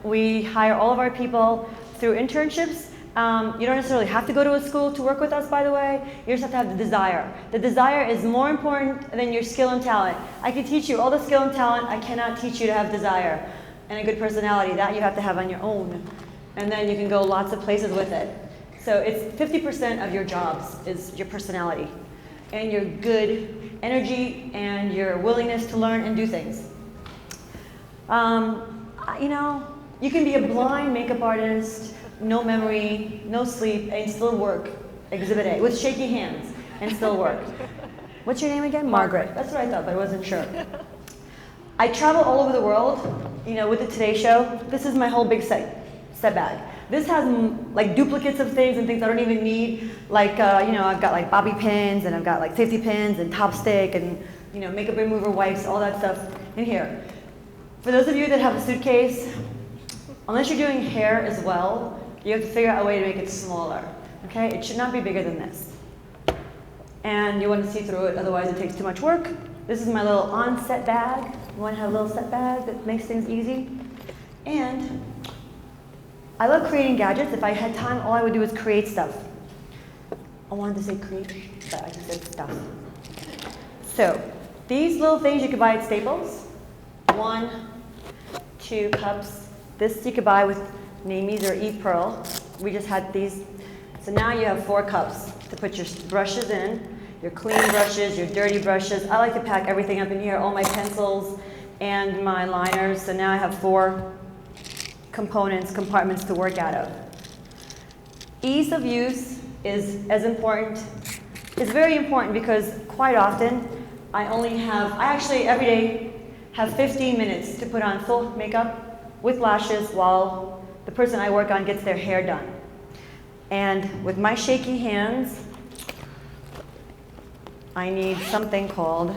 We hire all of our people through internships. You don't necessarily have to go to a school to work with us, by the way. You just have to have the desire. The desire is more important than your skill and talent. I can teach you all the skill and talent. I cannot teach you to have desire and a good personality. That you have to have on your own. And then you can go lots of places with it. So it's 50% of your jobs is your personality and your good energy and your willingness to learn and do things. You know, you can be a blind makeup artist, no memory, no sleep, and still work. Exhibit A, with shaky hands, and still work. What's your name again? Margaret. That's what I thought, but I wasn't sure. I travel all over the world, you know, with the Today Show. This is my whole big set bag. This has like duplicates of things and things I don't even need. Like, you know, I've got like bobby pins, and I've got like safety pins, and top stick, and, you know, makeup remover wipes, all that stuff in here. For those of you that have a suitcase, unless you're doing hair as well, you have to figure out a way to make it smaller, okay? It should not be bigger than this. And you want to see through it, otherwise it takes too much work. This is my little on-set bag. You want to have a little set bag that makes things easy. And I love creating gadgets. If I had time, all I would do is create stuff. I wanted to say create, but I just said stuff. So these little things you can buy at Staples. 1, 2 cups. This you could buy with Namies or E-Pearl. We just had these. So now you have 4 cups to put your brushes in, your clean brushes, your dirty brushes. I like to pack everything up in here, all my pencils and my liners. So now I have 4 compartments to work out of. Ease of use is as important. It's very important because quite often I actually every day have 15 minutes to put on full makeup with lashes while the person I work on gets their hair done. And with my shaky hands, I need something called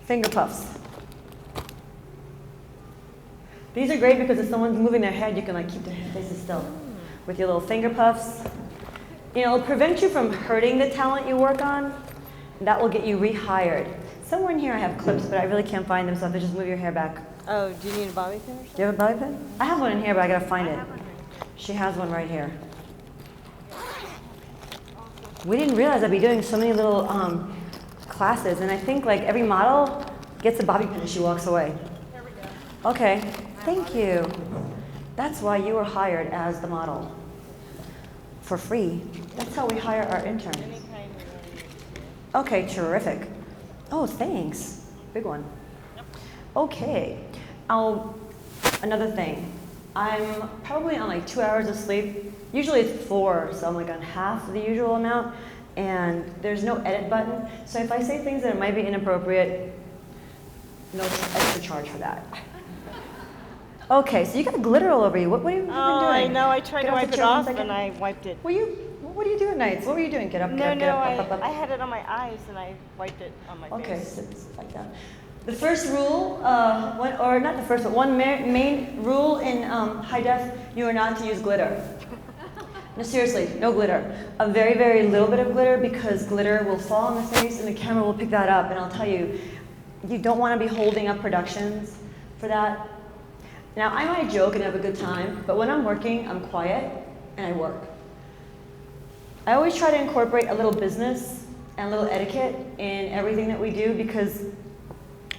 finger puffs. These are great because if someone's moving their head, you can like keep their faces still with your little finger puffs. You know, it'll prevent you from hurting the talent you work on. And that will get you rehired. Somewhere in here I have clips, but I really can't find them, so I have to just move your hair back. Oh, do you need a bobby pin or something? Do you have a bobby pin? I have one in here, but I gotta find it. She has one right here. We didn't realize I'd be doing so many little classes, and I think like every model gets a bobby pin as she walks away. There we go. Okay, thank you. That's why you were hired as the model. For free. That's how we hire our interns. Any kind Okay, terrific. Oh, thanks. Big one. Okay. Another thing. I'm probably on like 2 hours of sleep. Usually it's 4, so I'm like on half the usual amount. And there's no edit button. So if I say things that might be inappropriate, no extra charge for that. Okay, so you got glitter all over you. What have you been doing? I know. I tried to wipe it off and I wiped it. What do you do at nights? What were you doing? Get up, get up. I had it on my eyes and I wiped it on my face. Okay, sit back down. The first rule, not the first, but one main rule in high def, you are not to use glitter. No, seriously, no glitter. A very, very little bit of glitter because glitter will fall on the face and the camera will pick that up. And I'll tell you, you don't want to be holding up productions for that. Now, I might joke and have a good time, but when I'm working, I'm quiet and I work. I always try to incorporate a little business and a little etiquette in everything that we do because,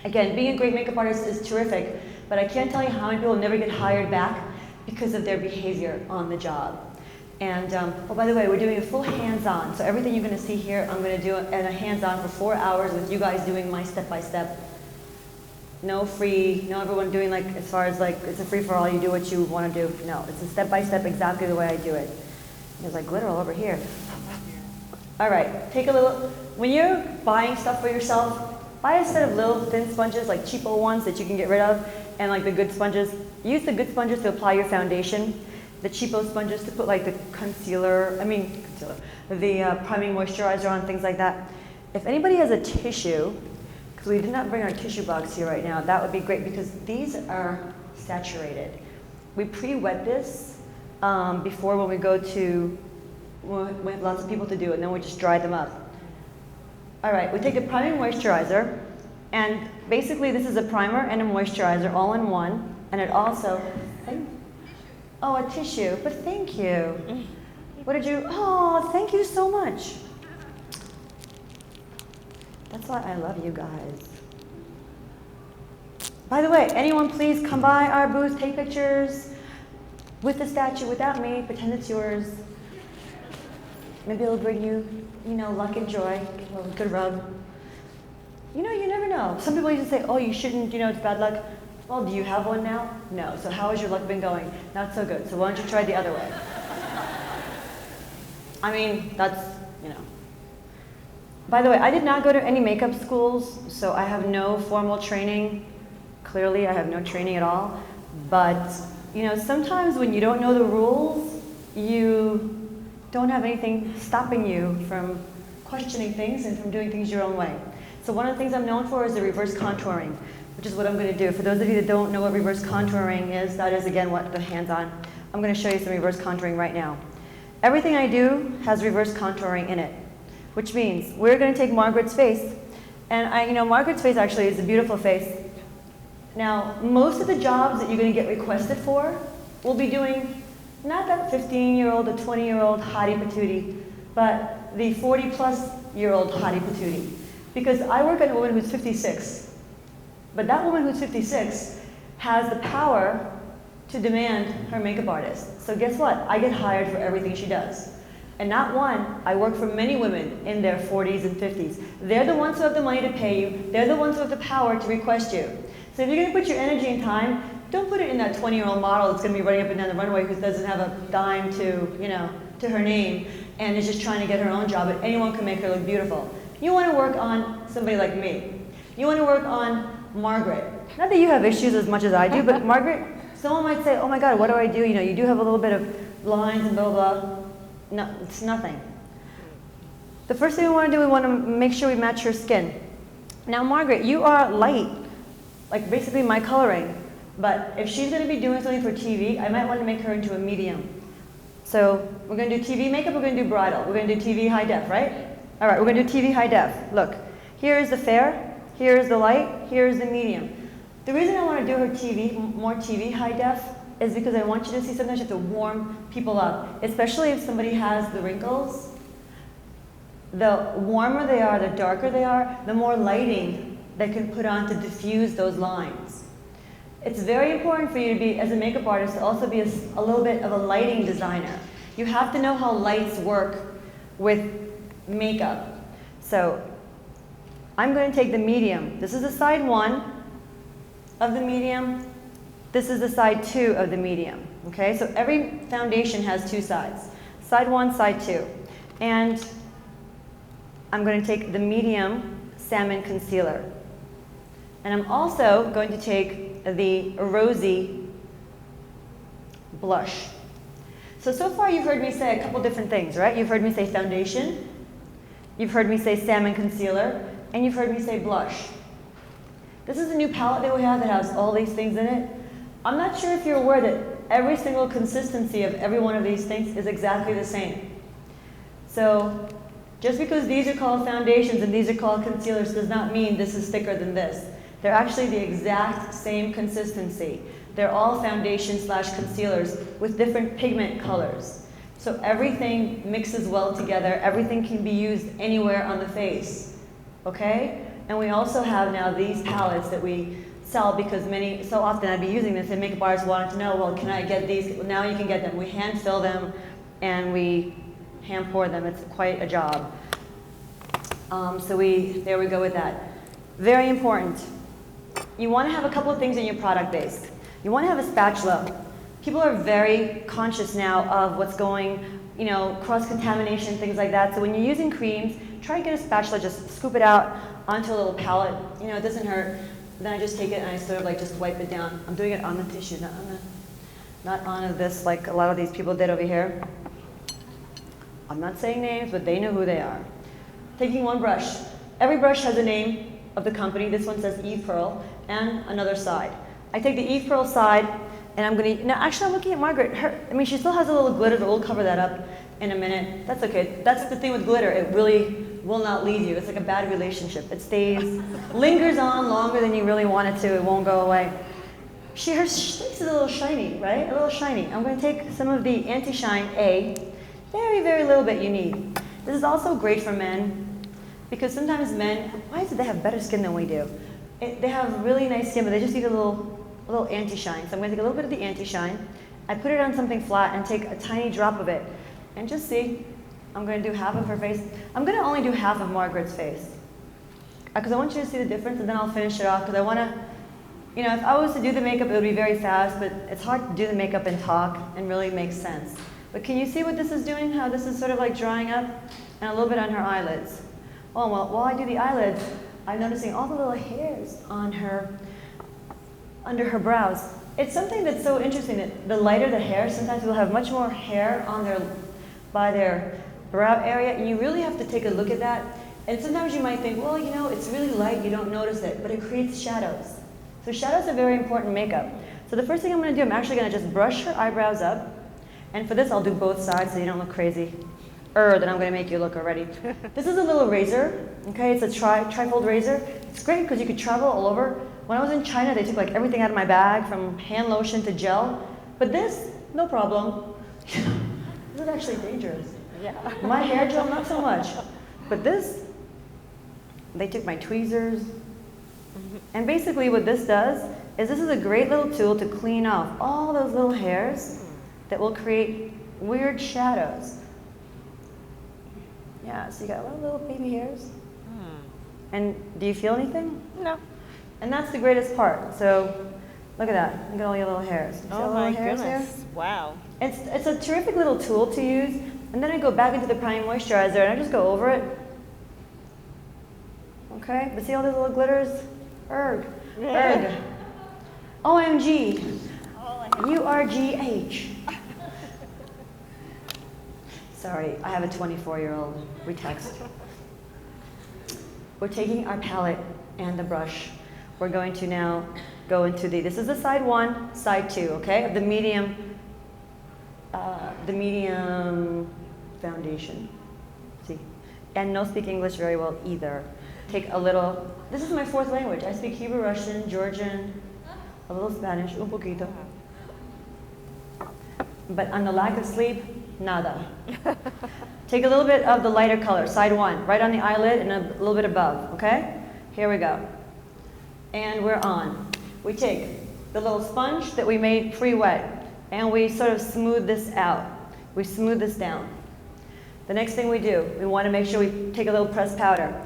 again, being a great makeup artist is terrific, but I can't tell you how many people never get hired back because of their behavior on the job. And, oh, by the way, we're doing a full hands-on, so everything you're going to see here, I'm going to do in a hands-on for 4 hours with you guys doing my step-by-step. No free, no everyone doing like, as far as like, it's a free-for-all, you do what you want to do. No, it's a step-by-step exactly the way I do it. There's like glitter all over here. All right, take a little, when you're buying stuff for yourself, buy a set of little thin sponges, like cheapo ones that you can get rid of, and like the good sponges. Use the good sponges to apply your foundation. The cheapo sponges to put like the the priming moisturizer on, things like that. If anybody has a tissue, because we did not bring our tissue box here right now, that would be great because these are saturated. We pre-wet this before when we go to, we have lots of people to do it, and then we just dry them up. All right, we take the priming moisturizer, and basically this is a primer and a moisturizer all in one, and it also Oh, a tissue, but thank you. What did you, oh, thank you so much. That's why I love you guys. By the way, anyone please come by our booth, take pictures with the statue, without me, pretend it's yours. Maybe it'll bring you, luck and joy, a good rub. You never know. Some people used to say, oh, you shouldn't, it's bad luck. Well, do you have one now? No. So how has your luck been going? Not so good. So why don't you try the other way? I mean, that's, By the way, I did not go to any makeup schools, so I have no formal training. Clearly, I have no training at all. But, sometimes when you don't know the rules, you don't have anything stopping you from questioning things and from doing things your own way. So one of the things I'm known for is the reverse contouring, which is what I'm going to do. For those of you that don't know what reverse contouring is, that is, again, what the hands-on. I'm going to show you some reverse contouring right now. Everything I do has reverse contouring in it, which means we're going to take Margaret's face. And Margaret's face actually is a beautiful face. Now, most of the jobs that you're going to get requested for will be doing not that 15-year-old or 20-year-old hottie patootie, but the 40-plus-year-old hottie patootie. Because I work on a woman who's 56. But that woman who's 56 has the power to demand her makeup artist. So guess what? I get hired for everything she does. And not one, I work for many women in their 40s and 50s. They're the ones who have the money to pay you. They're the ones who have the power to request you. So if you're going to put your energy and time, don't put it in that 20-year-old model that's going to be running up and down the runway who doesn't have a dime to her name and is just trying to get her own job, but anyone can make her look beautiful. You want to work on somebody like me. You want to work on Margaret. Not that you have issues as much as I do, but Margaret, someone might say, oh my God, what do I do? You do have a little bit of lines and blah, blah, blah. No, it's nothing. The first thing we want to do, we want to make sure we match her skin. Now, Margaret, you are light, like basically my coloring. But if she's going to be doing something for TV, I might want to make her into a medium. So we're going to do TV makeup, we're going to do bridal. We're going to do TV high def, right? All right, we're going to do TV high def. Look, here is the fair, here is the light, here is the medium. The reason I want to do her more TV high def is because I want you to see sometimes you have to warm people up, especially if somebody has the wrinkles. The warmer they are, the darker they are, the more lighting they can put on to diffuse those lines. It's very important for you to be, as a makeup artist, to also be a little bit of a lighting designer. You have to know how lights work with makeup. So I'm going to take the medium. This is the side 1 of the medium. This is the side 2 of the medium. Okay, so every foundation has 2 sides. Side 1, side 2. And I'm going to take the medium salmon concealer. And I'm also going to take the rosy blush. So far you've heard me say a couple different things, right? You've heard me say foundation, you've heard me say salmon concealer, and you've heard me say blush. This is a new palette that we have that has all these things in it. I'm not sure if you're aware that every single consistency of every one of these things is exactly the same. So just because these are called foundations and these are called concealers does not mean this is thicker than this. They're actually the exact same consistency. They're all foundation/concealers with different pigment colors. So everything mixes well together. Everything can be used anywhere on the face, okay? And we also have now these palettes that we sell because so often I'd be using this and makeup artists wanted to know, well, can I get these? Well, now you can get them. We hand fill them and we hand pour them. It's quite a job. There we go with that. Very important. You want to have a couple of things in your product base. You want to have a spatula. People are very conscious now of what's going, cross-contamination, things like that. So when you're using creams, try to get a spatula, just scoop it out onto a little palette. It doesn't hurt. Then I just take it and I sort of like just wipe it down. I'm doing it on the tissue, not on this like a lot of these people did over here. I'm not saying names, but they know who they are. Taking one brush. Every brush has a name of the company. This one says Eve Pearl, and another side. I take the Eve Pearl side, and I'm going to, now actually I'm looking at Margaret. She still has a little glitter, but we'll cover that up in a minute. That's okay. That's the thing with glitter. It really will not leave you. It's like a bad relationship. It stays, lingers on longer than you really want it to. It won't go away. Her face is a little shiny, right? A little shiny. I'm going to take some of the Anti-Shine A. Very, very little bit you need. This is also great for men because sometimes men, why is it they have better skin than we do? They have really nice skin, but they just need a little anti-shine. So I'm going to take a little bit of the anti-shine. I put it on something flat and take a tiny drop of it. And just see, I'm going to do half of her face. I'm going to only do half of Margaret's face. Because I want you to see the difference, and then I'll finish it off. Because I want to, you know, if I was to do the makeup, it would be very fast, but it's hard to do the makeup and talk and really make sense. But can you see what this is doing? How this is sort of like drying up? And a little bit on her eyelids. Oh, well, while I do the eyelids, I'm noticing all the little hairs on her, under her brows. It's something that's so interesting that the lighter the hair, sometimes we'll have much more hair on by their brow area, and you really have to take a look at that. And sometimes you might think, well, you know, it's really light, you don't notice it, but it creates shadows. So shadows are very important in makeup. So the first thing I'm going to do, I'm actually going to just brush her eyebrows up. And for this, I'll do both sides so you don't look crazy. Then I'm going to make you look already. This is a little razor, okay? It's a trifold razor. It's great because you could travel all over. When I was in China, they took like everything out of my bag, from hand lotion to gel. But this, no problem. This is actually dangerous. Yeah. My hair gel, not so much. But this, they took my tweezers. And basically what this does is this is a great little tool to clean off all those little hairs that will create weird shadows. Yeah, so you got a lot of little baby hairs. And do you feel anything? No. And that's the greatest part. So look at that. Look at all your little hairs. See all Oh the my little hairs goodness. here? Wow. It's a terrific little tool to use. And then I go back into the prime moisturizer and I just go over it. Okay, but see all those little glitters? Erg. Erg. OMG. URGH. Sorry, I have a 24-year-old. We text. We're taking our palette and the brush. We're going to now go into this is the side 1, side 2, okay, of the medium foundation. See, and no speak English very well either. Take a little. This is my 4th language. I speak Hebrew, Russian, Georgian, a little Spanish, un poquito. But on the lack of sleep, nada. Take a little bit of the lighter color, side 1, right on the eyelid and a little bit above, okay? Here we go. And we're on. We take the little sponge that we made pre-wet and we sort of smooth this out. We smooth this down. The next thing we do, we want to make sure we take a little pressed powder.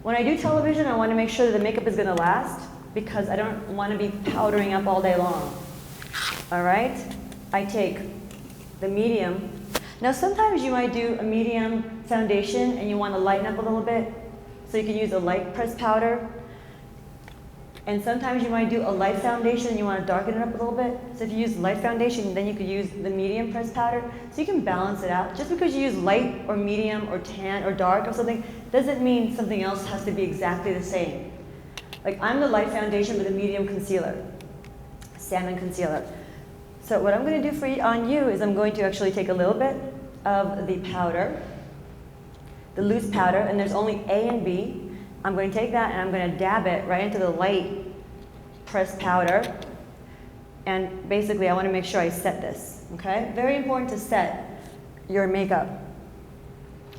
When I do television, I want to make sure that the makeup is going to last because I don't want to be powdering up all day long. All right? I take the medium. Now sometimes you might do a medium foundation and you want to lighten up a little bit, so you can use a light pressed powder. And sometimes you might do a light foundation and you want to darken it up a little bit. So if you use light foundation, then you could use the medium pressed powder. So you can balance it out. Just because you use light or medium or tan or dark or something doesn't mean something else has to be exactly the same. Like I'm the light foundation with a medium concealer, salmon concealer. So what I'm going to do on you is I'm going to actually take a little bit of the powder, the loose powder, and there's only A and B. I'm going to take that and I'm going to dab it right into the light pressed powder. And basically I want to make sure I set this, okay? Very important to set your makeup.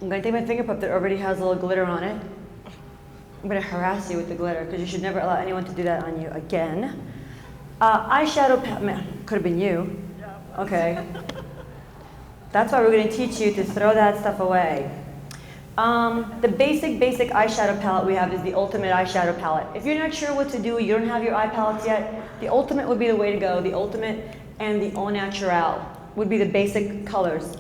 I'm going to take my finger puff that already has a little glitter on it. I'm going to harass you with the glitter because you should never allow anyone to do that on you again. Eyeshadow palette, could have been you. Okay. That's why we're going to teach you to throw that stuff away. The basic eyeshadow palette we have is the Ultimate Eyeshadow Palette. If you're not sure what to do, you don't have your eye palettes yet, the Ultimate would be the way to go. The Ultimate and the Au Naturel would be the basic colors.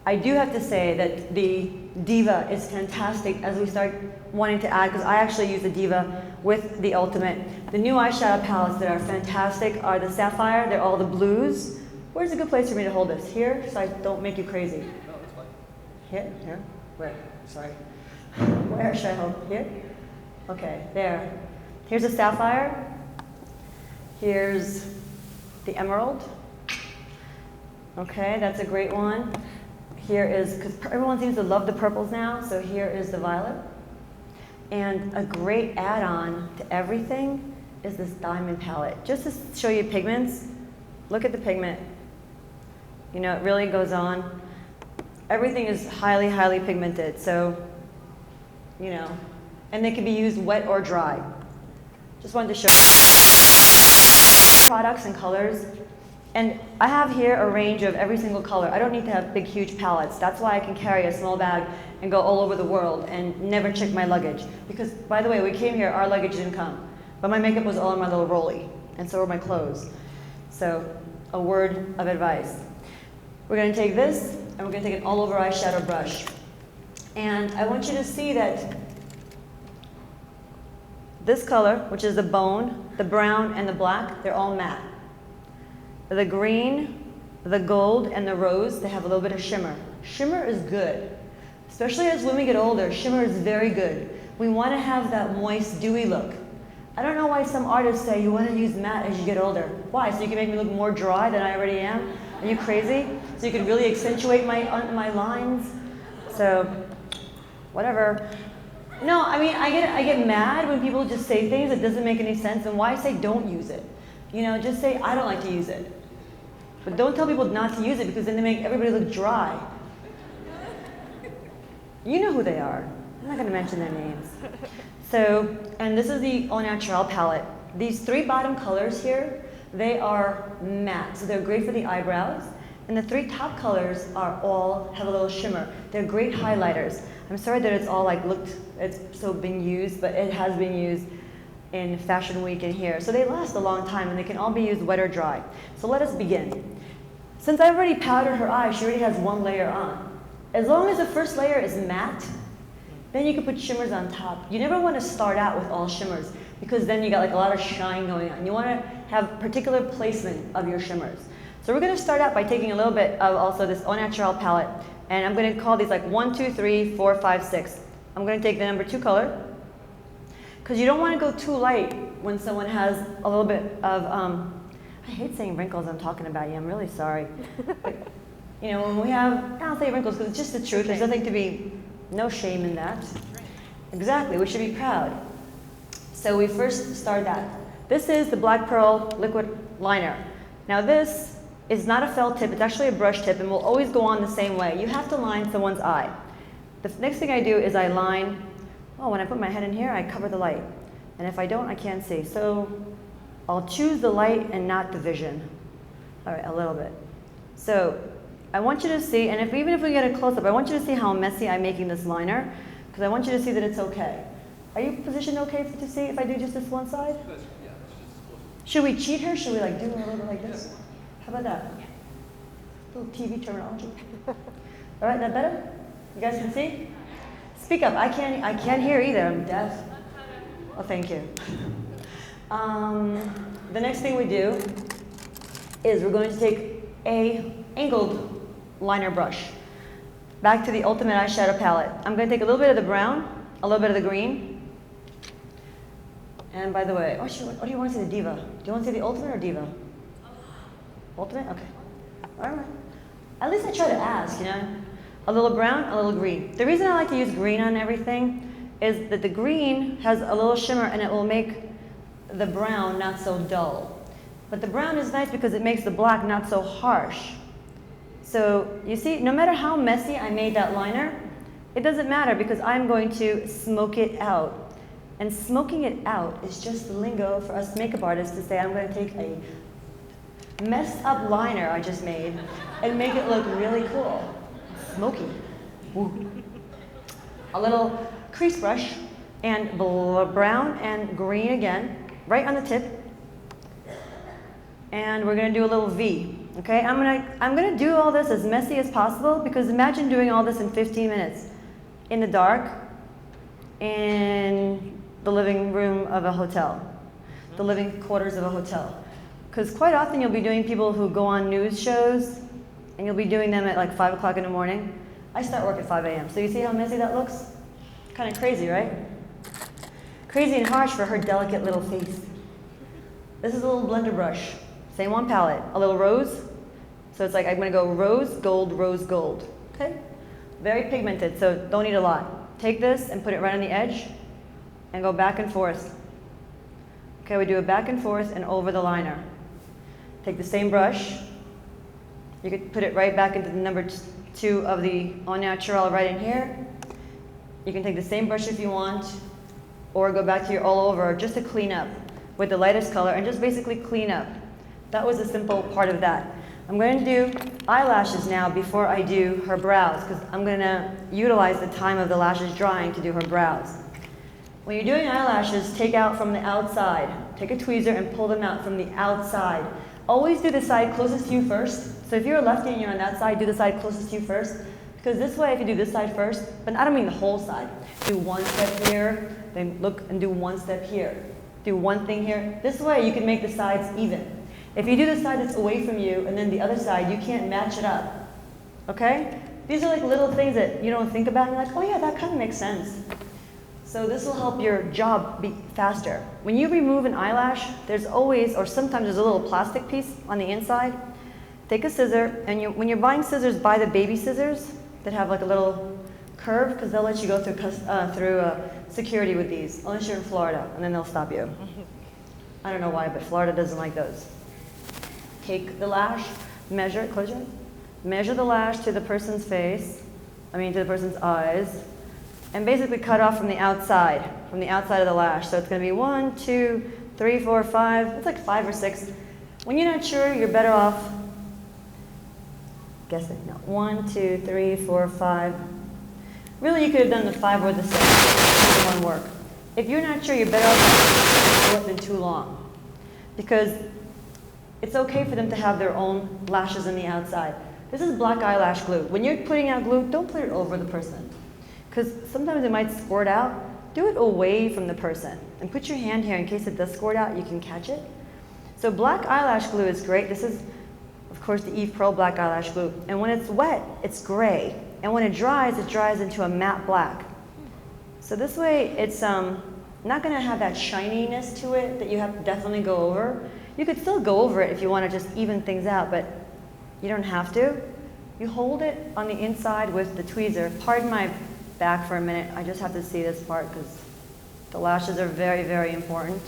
I do have to say that the Diva is fantastic as we start wanting to add, because I actually use the Diva with the Ultimate. The new eyeshadow palettes that are fantastic are the Sapphire, they're all the blues. Where's a good place for me to hold this? Here, so I don't make you crazy. No, that's fine. Here? Here? Where? Sorry. Where should I hold? Here? Okay, there. Here's a Sapphire. Here's the Emerald. Okay, that's a great one. Here is, because everyone seems to love the purples now, so here is the Violet. And a great add-on to everything is this diamond palette. Just to show you pigments, look at the pigment. You know, it really goes on. Everything is highly, highly pigmented. So, you know, and they can be used wet or dry. Just wanted to show you products and colors. And I have here a range of every single color. I don't need to have big, huge palettes. That's why I can carry a small bag and go all over the world and never check my luggage. Because, by the way, we came here, our luggage didn't come. But my makeup was all in my little rolly, and so were my clothes. So, a word of advice. We're going to take this, and we're going to take an all-over eyeshadow brush. And I want you to see that this color, which is the bone, the brown, and the black, they're all matte. The green, the gold, and the rose, they have a little bit of shimmer. Shimmer is good. Especially as women get older, shimmer is very good. We want to have that moist, dewy look. I don't know why some artists say you want to use matte as you get older. Why? So you can make me look more dry than I already am? Are you crazy? So you can really accentuate my lines? So, whatever. No, I mean, I get mad when people just say things that doesn't make any sense, and why say don't use it? You know, just say I don't like to use it. But don't tell people not to use it, because then they make everybody look dry. You know who they are. I'm not going to mention their names. So, and this is the Au Naturel palette. These 3 bottom colors here, they are matte, so they're great for the eyebrows. And the 3 top colors are all have a little shimmer. They're great highlighters. I'm sorry that it's all like it's so been used, but it has been used in Fashion Week and here. So they last a long time, and they can all be used wet or dry. So let us begin. Since I've already powdered her eye, she already has 1 layer on. As long as the first layer is matte, then you can put shimmers on top. You never want to start out with all shimmers, because then you got like a lot of shine going on. You want to have particular placement of your shimmers. So we're going to start out by taking a little bit of also this Au Naturel palette, and I'm going to call these like 1, 2, 3, 4, 5, 6. I'm going to take the number 2 color, because you don't want to go too light when someone has a little bit of, I hate saying wrinkles, I'm talking about you, I'm really sorry. But, you know, when we have, I'll say wrinkles because it's just the truth, there's nothing to be, no shame in that. Exactly, we should be proud. So we first start that. This is the Black Pearl Liquid Liner. Now this is not a felt tip, it's actually a brush tip, and will always go on the same way. You have to line someone's eye. The next thing I do is I line, well, when I put my head in here, I cover the light. And if I don't, I can't see. So I'll choose the light and not the vision. All right, a little bit. So I want you to see, and even if we get a close-up, I want you to see how messy I'm making this liner, because I want you to see that it's okay. Are you positioned okay to see if I do just this one side? Yeah, should we cheat her? Should we like do a little bit like this? How about that? A little TV terminology. All right, that better? You guys can see? Speak up. I can't hear either. I'm deaf. Oh, thank you. The next thing we do is we're going to take a angled liner brush. Back to the Ultimate Eyeshadow Palette. I'm going to take a little bit of the brown, a little bit of the green. And by the way, oh, do you want to see the Diva? Do you want to see the Ultimate or Diva? Ultimate? Okay. All right. At least I try to ask, you know. A little brown, a little green. The reason I like to use green on everything is that the green has a little shimmer and it will make the brown not so dull. But the brown is nice because it makes the black not so harsh. So you see, no matter how messy I made that liner, it doesn't matter because I'm going to smoke it out. And smoking it out is just the lingo for us makeup artists to say I'm going to take a messed up liner I just made and make it look really cool. Smoky. Woo. A little crease brush and brown and green again, right on the tip. And we're gonna do a little V. Okay, I'm gonna do all this as messy as possible because imagine doing all this in 15 minutes in the dark in the living room of a hotel, the living quarters of a hotel. Because quite often you'll be doing people who go on news shows and you'll be doing them at like 5 o'clock in the morning. I start work at 5 a.m. So you see how messy that looks? Kind of crazy, right? Crazy and harsh for her delicate little face. This is a little blender brush. Same on palette. A little rose. So it's like I'm going to go rose, gold, okay? Very pigmented, so don't need a lot. Take this and put it right on the edge and go back and forth. Okay, we do it back and forth and over the liner. Take the same brush. You could put it right back into the number 2 of the Au Naturel right in here. You can take the same brush if you want, or go back to your all over just to clean up with the lightest color and just basically clean up. That was the simple part of that. I'm going to do eyelashes now before I do her brows, because I'm going to utilize the time of the lashes drying to do her brows. When you're doing eyelashes, take out from the outside. Take a tweezer and pull them out from the outside. Always do the side closest to you first. So if you're a lefty and you're on that side, do the side closest to you first. Because this way, if you do this side first, but I don't mean the whole side. Do one step here, then look and do one step here. Do one thing here. This way, you can make the sides even. If you do the side that's away from you and then the other side, you can't match it up. Okay? These are like little things that you don't think about and you're like, oh yeah, that kind of makes sense. So this will help your job be faster. When you remove an eyelash, there's always, or sometimes there's a little plastic piece on the inside. Take a scissor, and when you're buying scissors, buy the baby scissors that have like a little curve, because they'll let you go through security with these, unless you're in Florida, and then they'll stop you. I don't know why, but Florida doesn't like those. Take the lash, measure it, close your eyes. Measure the lash to the person's face, to the person's eyes, and basically cut off from the outside of the lash. So it's going to be 1, 2, 3, 4, 5. It's like 5 or 6. When you're not sure, you're better off guessing. No, 1, 2, 3, 4, 5. Really, you could have done the 5 or the 6. Either one work. If you're not sure, you're better off short than too long, because it's okay for them to have their own lashes on the outside. This is black eyelash glue. When you're putting out glue, don't put it over the person, because sometimes it might squirt out. Do it away from the person, and put your hand here in case it does squirt out, you can catch it. So black eyelash glue is great. This is, of course, the Eve Pearl black eyelash glue. And when it's wet, it's gray. And when it dries into a matte black. So this way, it's not going to have that shininess to it that you have to definitely go over. You could still go over it if you want to just even things out, but you don't have to. You hold it on the inside with the tweezer. Pardon my back for a minute. I just have to see this part because the lashes are very, very important.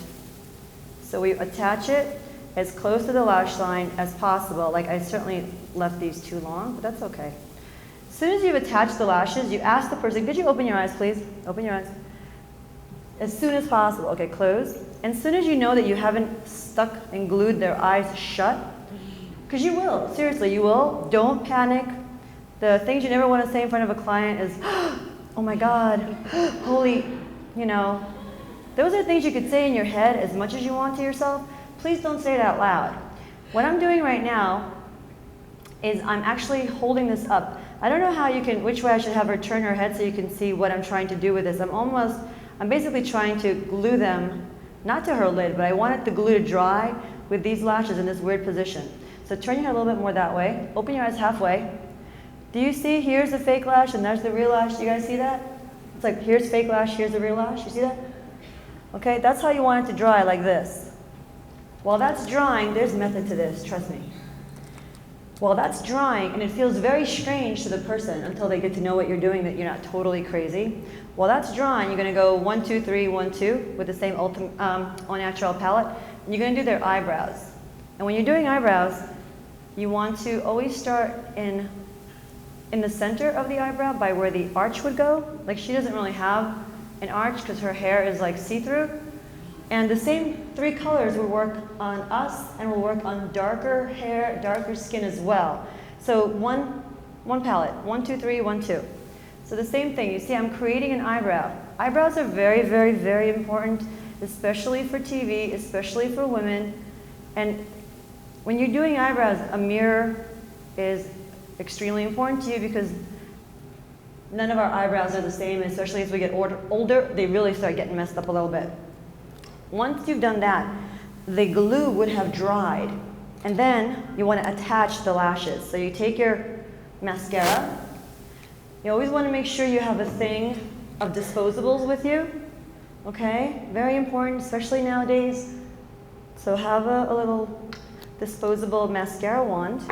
So we attach it as close to the lash line as possible. Like, I certainly left these too long, but that's okay. As soon as you've attached the lashes, you ask the person, could you open your eyes, please? Open your eyes. As soon as possible. Okay, close. And as soon as you know that you haven't stuck and glued their eyes shut, because you will, seriously, you will. Don't panic. The things you never want to say in front of a client is, oh my God, holy, those are things you could say in your head as much as you want to yourself. Please don't say it out loud. What I'm doing right now is I'm actually holding this up. I don't know which way I should have her turn her head so you can see what I'm trying to do with this. I'm basically trying to glue them, not to her lid, but I want the glue to dry with these lashes in this weird position. So turn your head a little bit more that way. Open your eyes halfway. Do you see, here's the fake lash and there's the real lash? You guys see that? It's like, here's fake lash, here's the real lash. You see that? Okay, that's how you want it to dry, like this. While that's drying, there's method to this, trust me. While that's drying, and it feels very strange to the person until they get to know what you're doing, that you're not totally crazy. While that's drying, you're gonna go 1, 2, 3, 1, 2 with the same Au Naturel palette, and you're gonna do their eyebrows. And when you're doing eyebrows, you want to always start in the center of the eyebrow by where the arch would go. Like, she doesn't really have an arch because her hair is like see-through. And the same 3 colors will work on us and will work on darker hair, darker skin as well. So one palette, 1, 2, 3, 1, 2. So the same thing, you see I'm creating an eyebrow. Eyebrows are very, very, very important, especially for TV, especially for women. And when you're doing eyebrows, a mirror is extremely important to you because none of our eyebrows are the same, especially as we get older, they really start getting messed up a little bit. Once you've done that, the glue would have dried, and then you want to attach the lashes. So you take your mascara. You always want to make sure you have a thing of disposables with you, okay? Very important, especially nowadays. So have a little disposable mascara wand.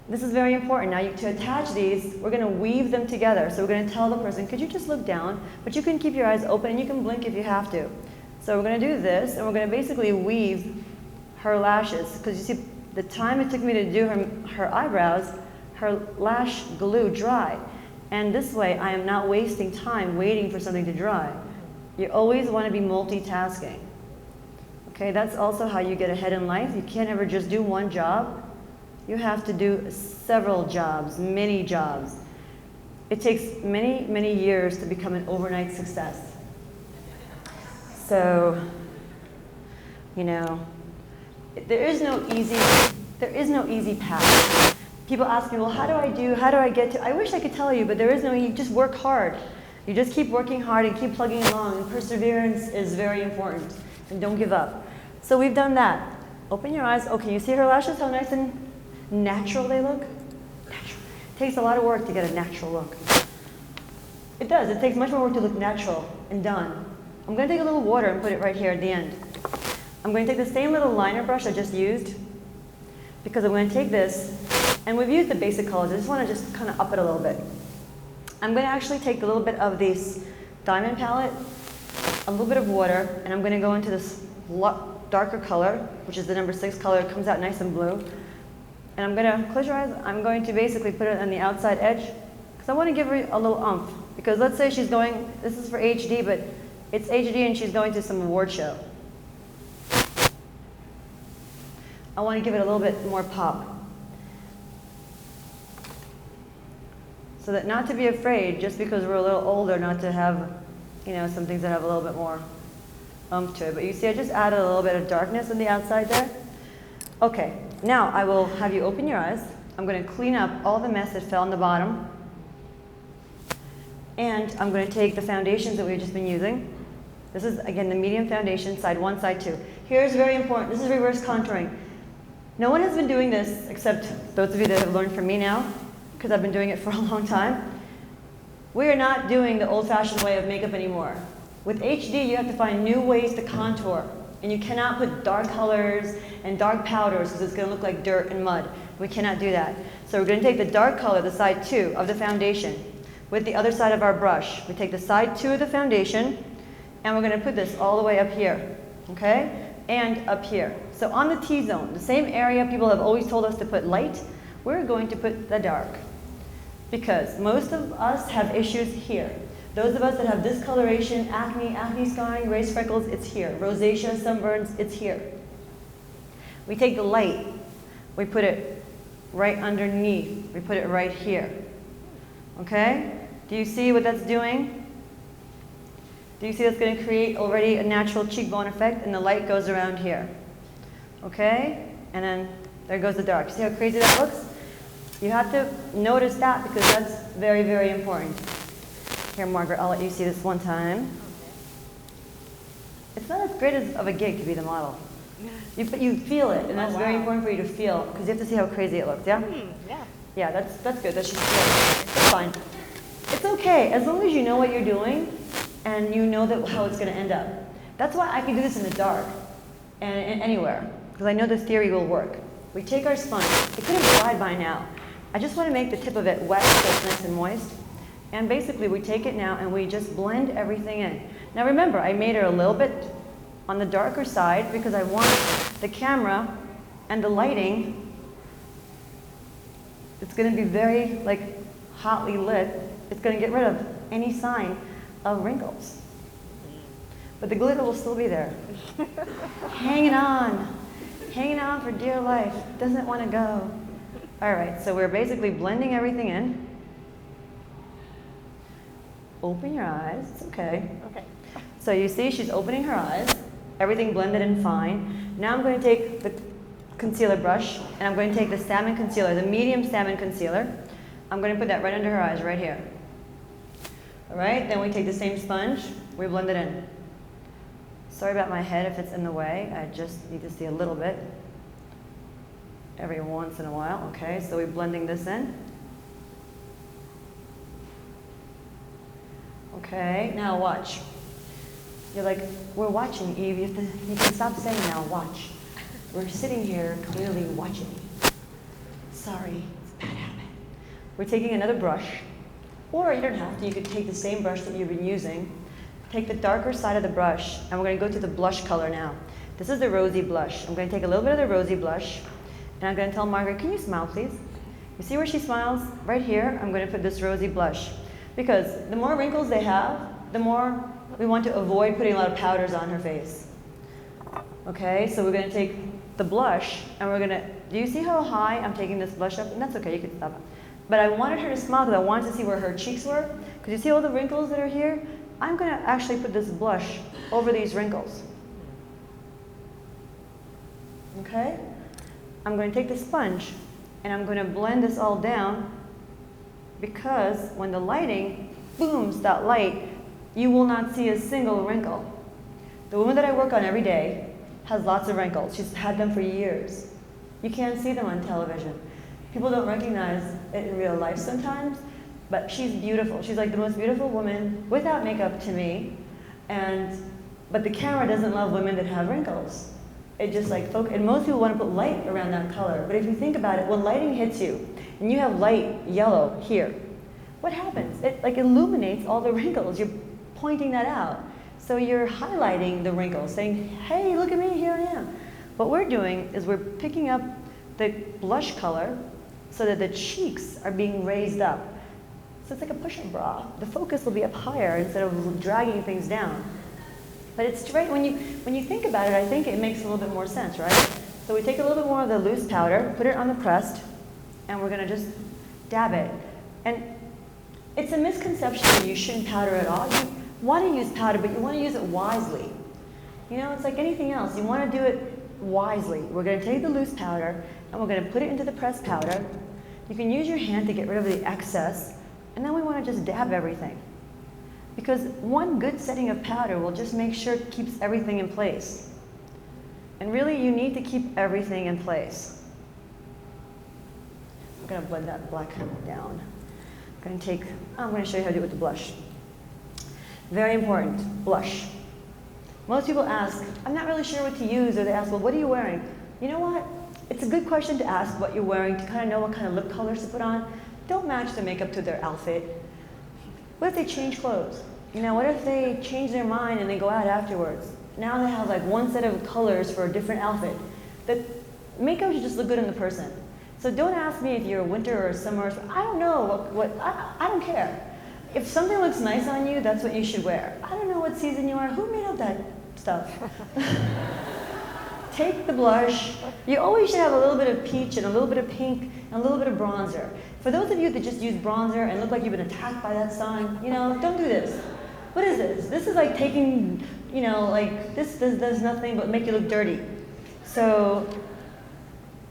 This is very important. Now, to attach these, we're going to weave them together. So we're going to tell the person, could you just look down? But you can keep your eyes open, and you can blink if you have to. So we're going to do this, and we're going to basically weave her lashes. Because you see, the time it took me to do her eyebrows, her lash glue dried. And this way, I am not wasting time waiting for something to dry. You always want to be multitasking. Okay, that's also how you get ahead in life. You can't ever just do one job. You have to do several jobs, many jobs. It takes many, many years to become an overnight success. So, you know, there is no easy path. People ask me, well, how do I get to, I wish I could tell you, but there is no, you just work hard. You just keep working hard and keep plugging along, and perseverance is very important, and don't give up. So we've done that. Open your eyes. Oh, can you see her lashes, how nice and natural they look? Natural. It takes a lot of work to get a natural look. It does. It takes much more work to look natural and done. I'm going to take a little water and put it right here at the end. I'm going to take the same little liner brush I just used, because I'm going to take this, and we've used the basic colors. I just want to just kind of up it a little bit. I'm going to actually take a little bit of this diamond palette, a little bit of water, and I'm going to go into this darker color, which is the number 6 color. It comes out nice and blue. And I'm going to, close your eyes, I'm going to basically put it on the outside edge, because I want to give her a little oomph. Because let's say she's going, this is for HD, but it's HD and she's going to some award show. I want to give it a little bit more pop. So that not to be afraid, just because we're a little older, not to have, you know, some things that have a little bit more oomph to it. But you see, I just added a little bit of darkness on the outside there. Okay, now I will have you open your eyes. I'm going to clean up all the mess that fell on the bottom. And I'm going to take the foundations that we've just been using. This is, again, the medium foundation, side 1, side 2. Here's very important. This is reverse contouring. No one has been doing this except those of you that have learned from me now, because I've been doing it for a long time. We are not doing the old-fashioned way of makeup anymore. With HD, you have to find new ways to contour. And you cannot put dark colors and dark powders because it's going to look like dirt and mud. We cannot do that. So we're going to take the dark color, the side 2 of the foundation, with the other side of our brush. We take the side 2 of the foundation, and we're going to put this all the way up here, okay? And up here. So on the T-zone, the same area people have always told us to put light, we're going to put the dark. Because most of us have issues here. Those of us that have discoloration, acne scarring, raised freckles, it's here. Rosacea, sunburns, it's here. We take the light, we put it right underneath. We put it right here. Okay? Do you see what that's doing? Do you see that's going to create already a natural cheekbone effect, and the light goes around here? Okay? And then there goes the dark. See how crazy that looks? You have to notice that because that's very, very important. Here, Margaret, I'll let you see this one time. It's not as great of a gig to be the model. But you feel it, and that's very important for you to feel, because you have to see how crazy it looks, yeah? Yeah. Yeah, that's good. That should feel. It's fine. It's okay, as long as you know what you're doing, and you know that how it's going to end up. That's why I can do this in the dark, and anywhere, because I know the theory will work. We take our sponge. It could have dried by now. I just want to make the tip of it wet so it's nice and moist. And basically, we take it now and we just blend everything in. Now remember, I made her a little bit on the darker side because I want the camera and the lighting. It's going to be very hotly lit. It's going to get rid of any sign of wrinkles. But the glitter will still be there. Hanging on for dear life. Doesn't want to go. All right, so we're basically blending everything in. Open your eyes, it's okay. Okay. So you see she's opening her eyes, everything blended in fine. Now I'm going to take the concealer brush, and I'm going to take the salmon concealer, the medium salmon concealer. I'm going to put that right under her eyes, right here. All right, then we take the same sponge, we blend it in. Sorry about my head if it's in the way, I just need to see a little bit. Every once in a while, okay, so we're blending this in. Okay, now watch. You're like, we're watching, Eve. You can stop saying now, watch. We're sitting here clearly watching. Sorry, it's a bad habit. We're taking another brush, or you don't have to. You could take the same brush that you've been using, take the darker side of the brush, and we're going to go to the blush color now. This is the rosy blush. I'm going to take a little bit of the rosy blush, and I'm going to tell Margaret, can you smile, please? You see where she smiles? Right here, I'm going to put this rosy blush. Because the more wrinkles they have, the more we want to avoid putting a lot of powders on her face. Okay, so we're going to take the blush, and we're going to, do you see how high I'm taking this blush up? And that's okay, you can stop. But I wanted her to smile because I wanted to see where her cheeks were. Because you see all the wrinkles that are here? I'm going to actually put this blush over these wrinkles. Okay? I'm going to take the sponge, and I'm going to blend this all down, because when the lighting booms that light, you will not see a single wrinkle. The woman that I work on every day has lots of wrinkles. She's had them for years. You can't see them on television. People don't recognize it in real life sometimes, but she's beautiful. She's like the most beautiful woman without makeup to me. But the camera doesn't love women that have wrinkles. It just like and most people want to put light around that color. But if you think about it, when lighting hits you and you have light yellow here, what happens? It like illuminates all the wrinkles. You're pointing that out. So you're highlighting the wrinkles, saying, hey, look at me, here I am. What we're doing is we're picking up the blush color so that the cheeks are being raised up. So it's like a push-up bra. The focus will be up higher instead of dragging things down. But it's right, when you think about it, I think it makes a little bit more sense, right? So we take a little bit more of the loose powder, put it on the crest, and we're gonna just dab it. And it's a misconception that you shouldn't powder at all. You want to use powder, but you want to use it wisely. You know, it's like anything else. You want to do it wisely. We're going to take the loose powder, and we're going to put it into the pressed powder. You can use your hand to get rid of the excess, and then we want to just dab everything. Because one good setting of powder will just make sure it keeps everything in place. And really, you need to keep everything in place. I'm going to blend that black down. I'm going to show you how to do it with the blush. Very important, blush. Most people ask, I'm not really sure what to use, or they ask, well, what are you wearing? You know what? It's a good question to ask what you're wearing to kind of know what kind of lip colors to put on. Don't match the makeup to their outfit. What if they change clothes? You know, what if they change their mind and they go out afterwards? Now they have like one set of colors for a different outfit. The makeup should just look good on the person. So don't ask me if you're a winter or a summer. I don't know I don't care. If something looks nice on you, that's what you should wear. I don't know what season you are. Who made up that stuff? Take the blush. You always should have a little bit of peach and a little bit of pink and a little bit of bronzer. For those of you that just use bronzer and look like you've been attacked by that sun, you know, don't do this. What is this? This is like taking, you know, like this does nothing but make you look dirty. So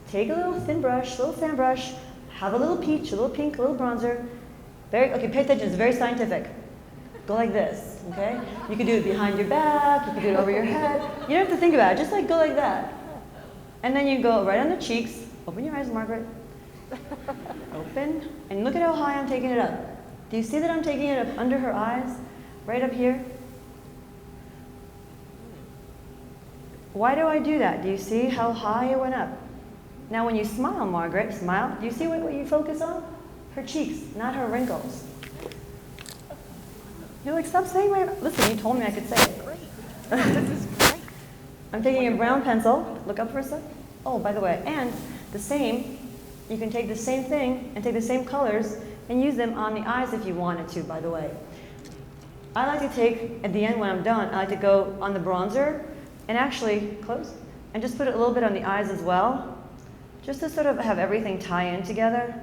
take a little thin brush, little fan brush, have a little peach, a little pink, a little bronzer. Okay, pay attention, it's very scientific. Go like this, okay? You can do it behind your back, you can do it over your head. You don't have to think about it, just like go like that. And then you go right on the cheeks. Open your eyes, Margaret. Open, and look at how high I'm taking it up. Do you see that I'm taking it up under her eyes? Right up here? Why do I do that? Do you see how high it went up? Now when you smile, Margaret, smile. Do you see what you focus on? Her cheeks, not her wrinkles. You're like, stop saying my, listen, you told me I could say it. Great. This is great. I'm taking a brown pencil. Look up for a sec. Oh, by the way, and the same, you can take the same thing and take the same colors and use them on the eyes if you wanted to, by the way. I like to take, at the end when I'm done, I like to go on the bronzer and actually, close, and just put a little bit on the eyes as well, just to sort of have everything tie in together.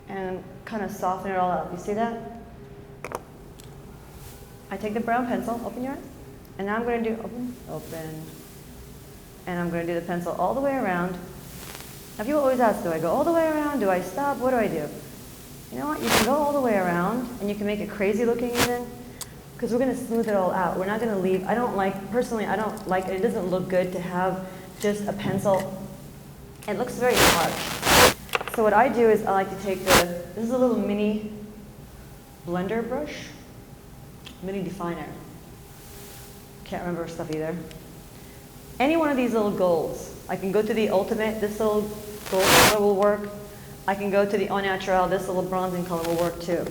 And kind of soften it all up. You see that? I take the brown pencil, open your eyes, and now I'm going to do open, and I'm going to do the pencil all the way around. Now people always ask, do I go all the way around? Do I stop? What do I do? You know what? You can go all the way around, and you can make it crazy looking even, because we're going to smooth it all out. We're not going to leave. Personally, I don't like it. It doesn't look good to have just a pencil. It looks very harsh. So what I do is I like to take this is a little mini blender brush, mini definer. Can't remember stuff either. Any one of these little golds. I can go to the ultimate, this little gold color will work. I can go to the au naturel, this little bronzing color will work too.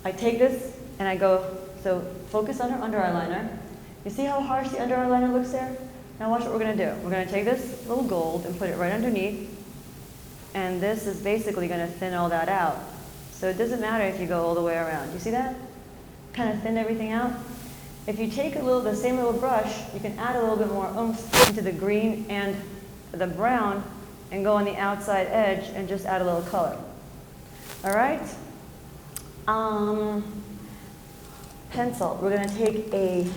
I take this and I go, so focus on her under eyeliner. You see how harsh the under eyeliner looks there? Now watch what we're going to do. We're going to take this little gold and put it right underneath. And this is basically going to thin all that out. So it doesn't matter if you go all the way around. You see that? Kind of thin everything out. If you take the same little brush, you can add a little bit more oomph into the green and the brown and go on the outside edge and just add a little color. All right? Pencil. We're going to take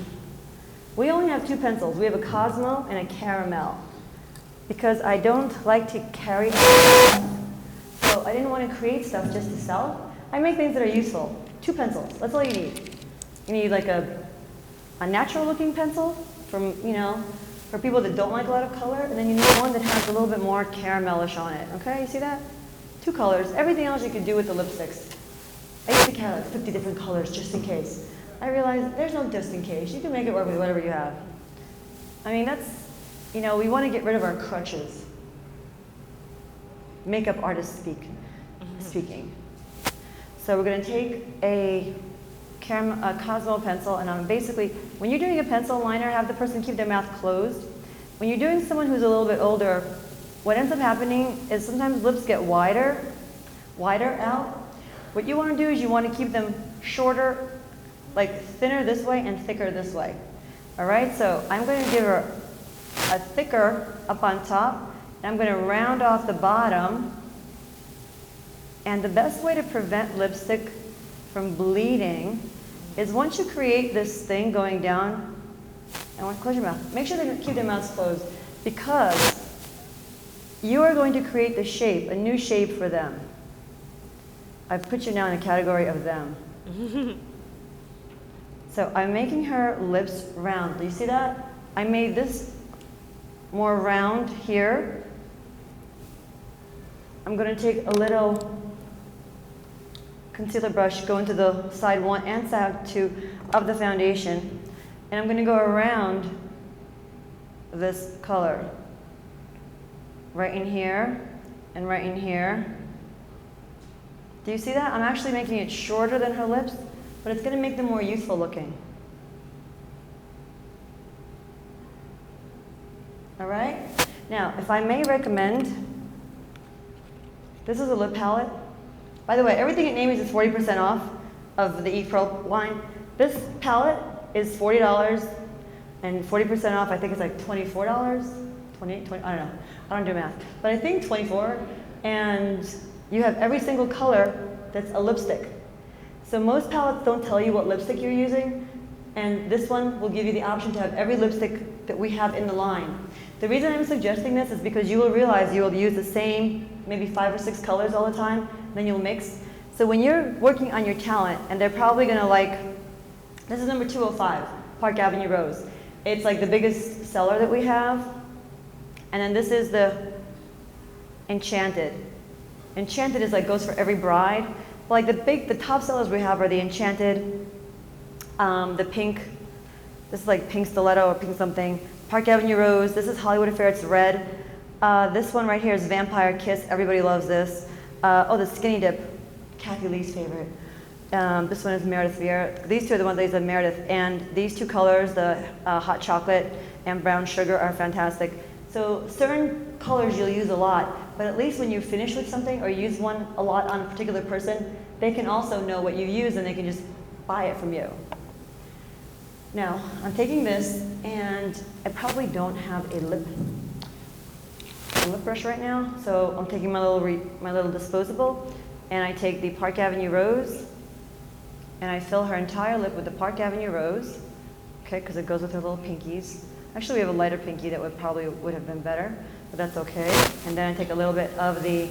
we only have two pencils. We have a Cosmo and a Caramel because I don't like to carry stuff. So I didn't want to create stuff just to sell. I make things that are useful. Two pencils. That's all you need. You need like a natural looking pencil from, for people that don't like a lot of color, and then you need one that has a little bit more caramelish on it. Okay, you see that? Two colors. Everything else you could do with the lipsticks. I used to carry like 50 different colors just in case. I realized there's no just in case. You can make it work with whatever you have. I mean, that's, we want to get rid of our crutches. Makeup artist speaking. So we're going to take a Cosmo pencil, and I'm basically, when you're doing a pencil liner, have the person keep their mouth closed. When you're doing someone who's a little bit older, what ends up happening is sometimes lips get wider out. What you want to do is you want to keep them shorter, like thinner this way and thicker this way. All right, so I'm going to give her a thicker up on top, and I'm going to round off the bottom. And the best way to prevent lipstick from bleeding is once you create this thing going down, close your mouth. Make sure they keep their mouths closed because you are going to create the shape, a new shape for them. I put you now in a category of them. So I'm making her lips round. Do you see that? I made this more round here. I'm going to take a little concealer brush, go into the side 1 and side 2 of the foundation, and I'm going to go around this color. Right in here and right in here. Do you see that? I'm actually making it shorter than her lips, but it's going to make them more youthful looking. All right? Now, if I may recommend, this is a lip palette. By the way, everything at Amy's is 40% off of the Eat Pro line. This palette is $40 and 40% off, I think it's like $24, 28, 20, I don't know. I don't do math. But I think 24, and you have every single color that's a lipstick. So most palettes don't tell you what lipstick you're using, and this one will give you the option to have every lipstick that we have in the line. The reason I'm suggesting this is because you will realize you will use the same maybe 5 or 6 colors all the time, then you'll mix. So when you're working on your talent, and they're probably gonna like, this is number 205, Park Avenue Rose. It's like the biggest seller that we have. And then this is the Enchanted. Enchanted is like, goes for every bride. But like the top sellers we have are the Enchanted, the pink, this is like pink stiletto or pink something, Park Avenue Rose, this is Hollywood Affair, it's red. This one right here is Vampire Kiss, everybody loves this. The Skinny Dip, Kathy Lee's favorite. This one is Meredith Vieira. These two are the ones I use at Meredith, and these two colors, the hot chocolate and brown sugar, are fantastic. So certain colors you'll use a lot, but at least when you finish with something or use one a lot on a particular person, they can also know what you use and they can just buy it from you. Now, I'm taking this, and I probably don't have a lip brush right now, so I'm taking my little disposable, and I take the Park Avenue Rose, and I fill her entire lip with the Park Avenue Rose, okay, because it goes with her little pinkies. Actually, we have a lighter pinky that would have been better, but that's okay. And then I take a little bit of the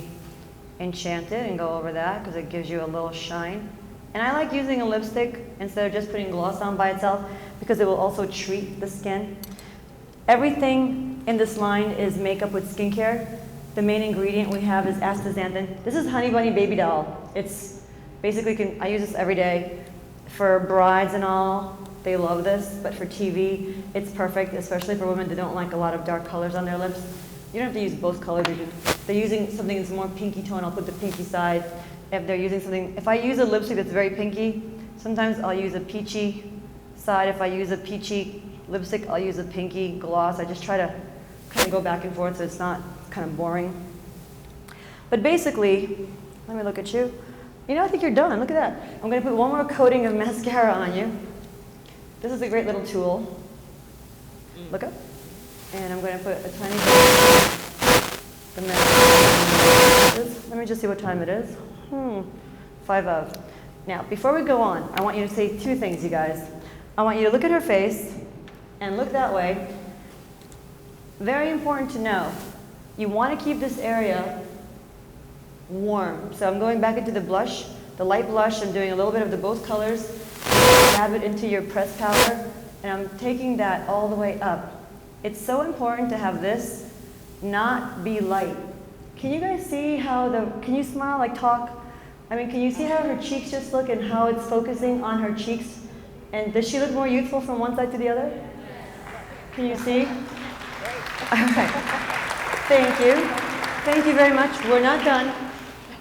Enchanted and go over that because it gives you a little shine. And I like using a lipstick instead of just putting gloss on by itself because it will also treat the skin. Everything in this line is makeup with skincare. The main ingredient we have is astaxanthin. This is Honey Bunny Baby Doll. It's basically, I use this every day for brides and all. They love this, but for TV, it's perfect, especially for women that don't like a lot of dark colors on their lips. You don't have to use both colors. They're using something that's more pinky tone. I'll put the pinky side, if they're using something. If I use a lipstick that's very pinky, sometimes I'll use a peachy side. If I use a peachy lipstick, I'll use a pinky gloss. I just try to kind of go back and forth so it's not kind of boring. But basically, let me look at you. You know, I think you're done. Look at that. I'm going to put one more coating of mascara on you. This is a great little tool. Look up. And I'm going to put a tiny bit of the mascara. Let me just see what time it is. 5 of. Now, before we go on, I want you to say 2 things, you guys. I want you to look at her face and look that way. Very important to know. You want to keep this area warm. So I'm going back into the blush, the light blush. I'm doing a little bit of the both colors. Dab it into your pressed powder, and I'm taking that all the way up. It's so important to have this not be light. Can you guys see how can you smile, like talk? I mean, can you see how her cheeks just look and how it's focusing on her cheeks? And does she look more youthful from one side to the other? Can you see? Okay. Thank you. Thank you very much. We're not done.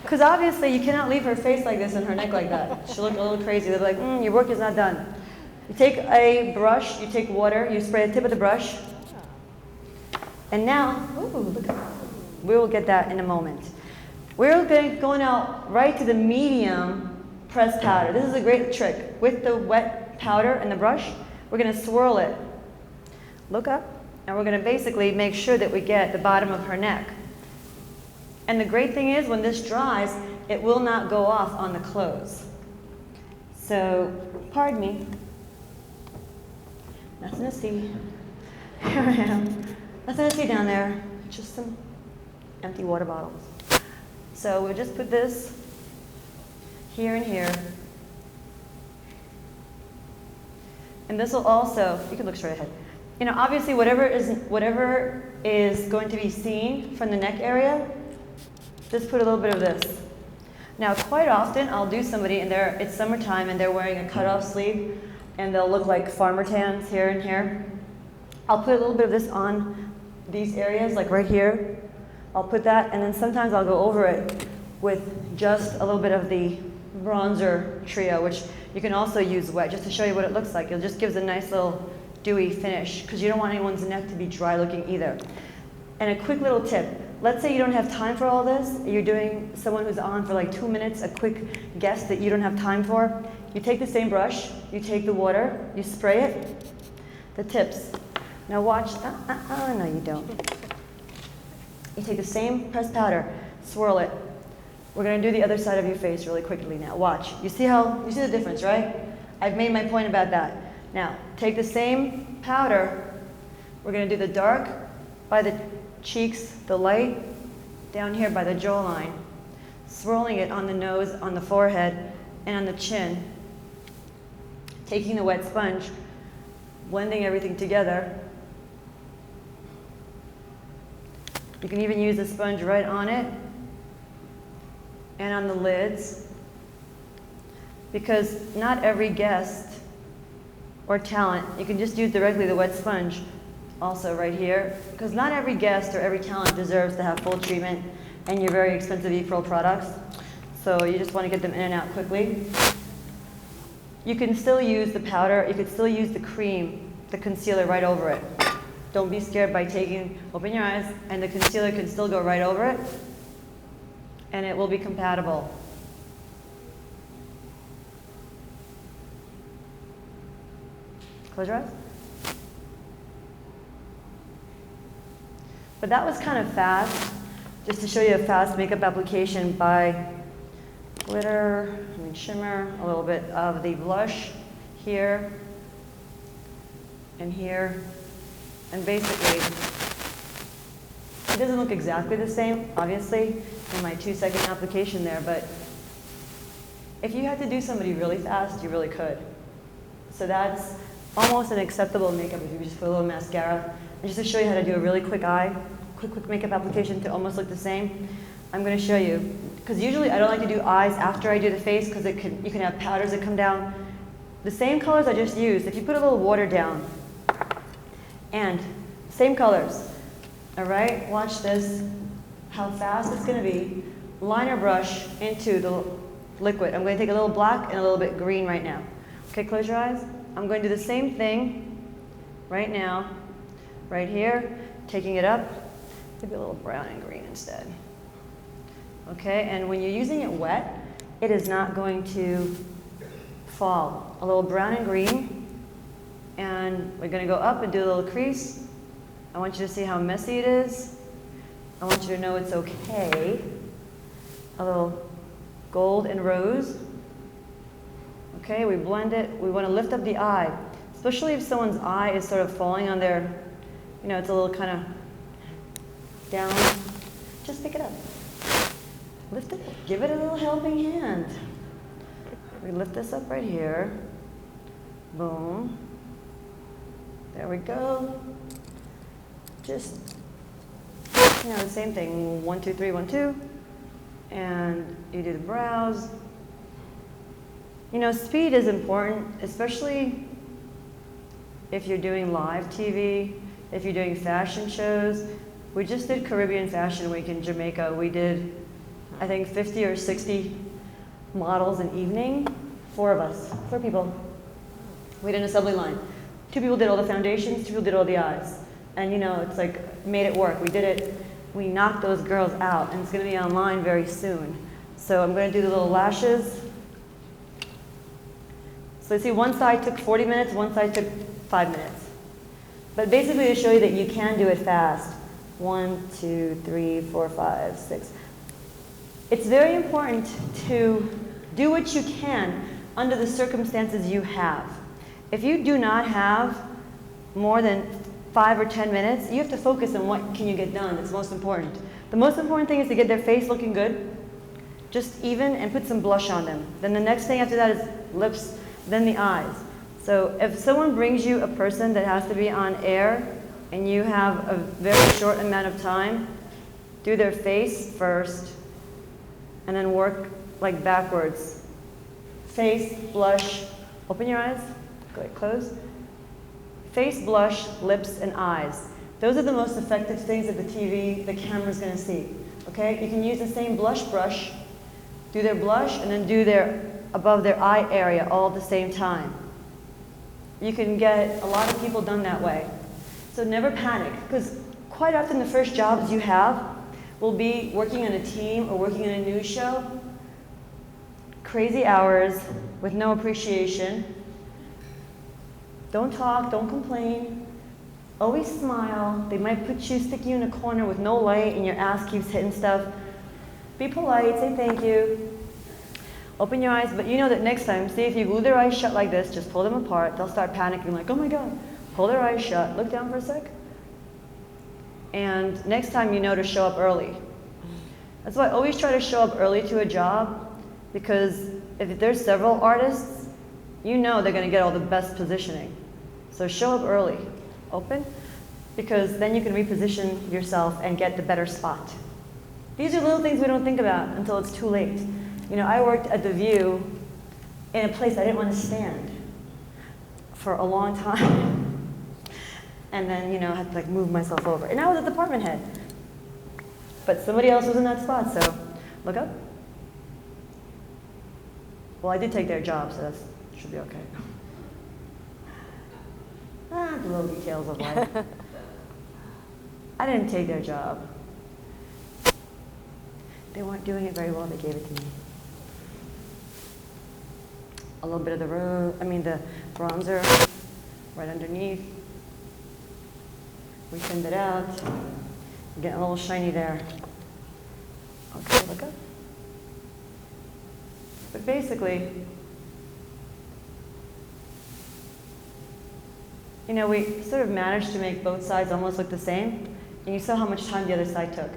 Because obviously you cannot leave her face like this and her neck like that. She'll look a little crazy. They'll be like, your work is not done. You take a brush, you take water, you spray the tip of the brush. And now, look at that. We will get that in a moment. We're going out right to the medium pressed powder. This is a great trick. With the wet powder and the brush, we're going to swirl it. Look up, and we're going to basically make sure that we get the bottom of her neck. And the great thing is, when this dries, it will not go off on the clothes. So, pardon me. Nothing to see. Here I am. Nothing to see down there. Just some empty water bottles. So we'll just put this here and here. And this will also, you can look straight ahead. You know, obviously whatever is going to be seen from the neck area, just put a little bit of this. Now, quite often I'll do somebody and it's summertime and they're wearing a cutoff sleeve and they'll look like farmer tans here and here. I'll put a little bit of this on these areas, like right here. I'll put that, and then sometimes I'll go over it with just a little bit of the bronzer trio, which you can also use wet, just to show you what it looks like. It just gives a nice little dewy finish, because you don't want anyone's neck to be dry looking either. And a quick little tip. Let's say you don't have time for all this. You're doing someone who's on for like 2 minutes, a quick guess that you don't have time for. You take the same brush, you take the water, you spray it, the tips. Now watch, no you don't. You take the same pressed powder, swirl it. We're gonna do the other side of your face really quickly now. Watch, you see the difference, right? I've made my point about that. Now, take the same powder. We're gonna do the dark by the cheeks, the light down here by the jawline. Swirling it on the nose, on the forehead, and on the chin. Taking the wet sponge, blending everything together. You can even use the sponge right on it and on the lids, because not every guest or talent, you can just use directly the wet sponge also right here, because not every guest or every talent deserves to have full treatment and your very expensive ePearl products. So you just want to get them in and out quickly. You can still use the powder, you could still use the cream, the concealer right over it. Don't be scared by open your eyes, and the concealer can still go right over it, and it will be compatible. Close your eyes. But that was kind of fast, just to show you a fast makeup application by glitter, shimmer, a little bit of the blush here and here. And basically, it doesn't look exactly the same, obviously, in my 2-second application there, but if you had to do somebody really fast, you really could. So that's almost an acceptable makeup if you just put a little mascara. And just to show you how to do a really quick quick makeup application to almost look the same, I'm going to show you. Because usually I don't like to do eyes after I do the face, because you can have powders that come down. The same colors I just used, if you put a little water down, and same colors, all right? Watch this, how fast it's gonna be. liner brush into the liquid. I'm going to take a little black and a little bit green right now. Okay, close your eyes. I'm going to do the same thing right now, right here, taking it up, maybe a little brown and green instead. Okay, and when you're using it wet, it is not going to fall. A little brown and green, and we're going to go up and do a little crease. I want you to see how messy it is. I want you to know it's okay. A little gold and rose. Okay, we blend it. We want to lift up the eye, especially if someone's eye is sort of falling on their, you know, it's a little kind of down. Just pick it up. Lift it up. Give it a little helping hand. We lift this up right here. Boom. There we go. Just, you know, the same thing. 1, 2, 3, 1, 2. And you do the brows. You know, speed is important, especially if you're doing live TV, if you're doing fashion shows. We just did Caribbean Fashion Week in Jamaica. We did, I think, 50 or 60 models an evening. 4 of us, 4 people. We did an assembly line. 2 people did all the foundations, 2 people did all the eyes. And you know, it's like, made it work. We did it, we knocked those girls out, and it's gonna be online very soon. So I'm gonna do the little lashes. So you see, one side took 40 minutes, one side took 5 minutes. But basically to show you that you can do it fast. 1, 2, 3, 4, 5, 6. It's very important to do what you can under the circumstances you have. If you do not have more than 5 or 10 minutes, you have to focus on what can you get done. It's most important. The most important thing is to get their face looking good, just even, and put some blush on them. Then the next thing after that is lips, then the eyes. So if someone brings you a person that has to be on air and you have a very short amount of time, do their face first and then work like backwards. Face, blush, open your eyes, go ahead, close. Face, blush, lips, and eyes. Those are the most effective things that the camera's gonna see, okay? You can use the same blush brush, do their blush, and then do their, above their eye area all at the same time. You can get a lot of people done that way. So never panic, because quite often the first jobs you have will be working on a team or working on a news show. Crazy hours with no appreciation. Don't talk, don't complain. Always smile. They might stick you in a corner with no light and your ass keeps hitting stuff. Be polite, say thank you. Open your eyes, but you know that next time, see if you glue their eyes shut like this, just pull them apart, they'll start panicking like, oh my God. Pull their eyes shut, look down for a sec. And next time you know to show up early. That's why I always try to show up early to a job, because if there's several artists, you know they're gonna get all the best positioning. So show up early, open, because then you can reposition yourself and get the better spot. These are little things we don't think about until it's too late. You know, I worked at The View in a place I didn't want to stand for a long time. And then, you know, I had to like move myself over. And I was a department head. But somebody else was in that spot, so look up. Well, I did take their job, so that should be okay. The little details of life. I didn't take their job. They weren't doing it very well, they gave it to me. A little bit of the bronzer right underneath. We thinned it out. Getting a little shiny there. Okay, look up. But basically, you know, we sort of managed to make both sides almost look the same, and you saw how much time the other side took.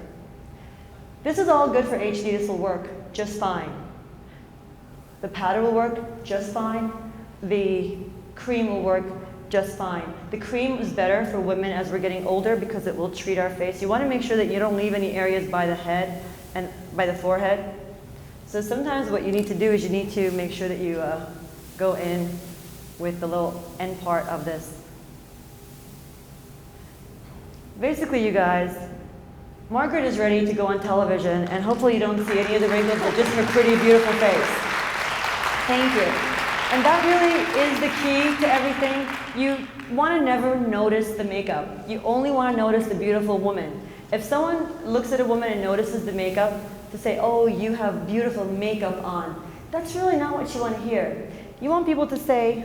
This is all good for HD. This will work just fine. The powder will work just fine. The cream will work just fine. The cream is better for women as we're getting older because it will treat our face. You want to make sure that you don't leave any areas by the head and by the forehead. So sometimes what you need to do is you need to make sure that you go in with the little end part of this. Basically, you guys, Margaret is ready to go on television, and hopefully you don't see any of the wrinkles, but just her pretty, beautiful face. Thank you. And that really is the key to everything. You want to never notice the makeup. You only want to notice the beautiful woman. If someone looks at a woman and notices the makeup, to say, oh, you have beautiful makeup on, that's really not what you want to hear. You want people to say,